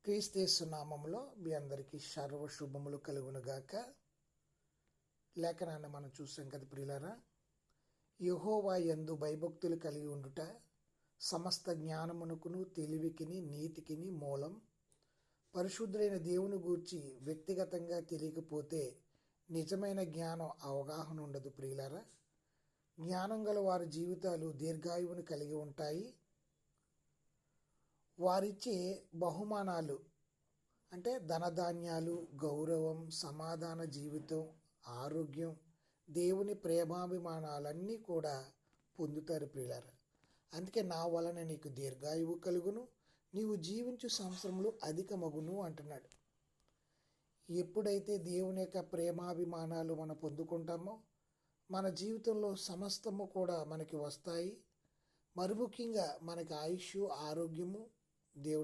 క్రీస్తు నామములో మీ అందరికీ సర్వశుభములు కలుగునుగాక. లేఖనాన్ని మనం చూసాం కదా ప్రియులారా. యెహోవా యందు భయభక్తులు కలిగి ఉండుట సమస్త జ్ఞానమునకును తెలివికిని నీతికిని మూలం. పరిశుద్ధులైన దేవుని గూర్చి వ్యక్తిగతంగా తెలియకపోతే నిజమైన జ్ఞానం అవగాహన ఉండదు ప్రియులారా. జ్ఞానం గల వారి జీవితాలు దీర్ఘాయువును కలిగి ఉంటాయి. వారిచ్చే బహుమానాలు అంటే ధనధాన్యాలు, గౌరవం, సమాధాన జీవితం, ఆరోగ్యం, దేవుని ప్రేమాభిమానాలన్నీ కూడా పొందుతారు ప్రియులారా. అందుకే నా వలన నీకు దీర్ఘాయువు కలుగును, నీవు జీవించు సంవత్సరములు అధికమగును అంటున్నాడు. ఎప్పుడైతే దేవుని యొక్క ప్రేమాభిమానాలు మనం పొందుకుంటామో మన జీవితంలో సమస్తము కూడా మనకి వస్తాయి. మరి ముఖ్యంగా మనకి ఆయుష్, ఆరోగ్యము దేవుడు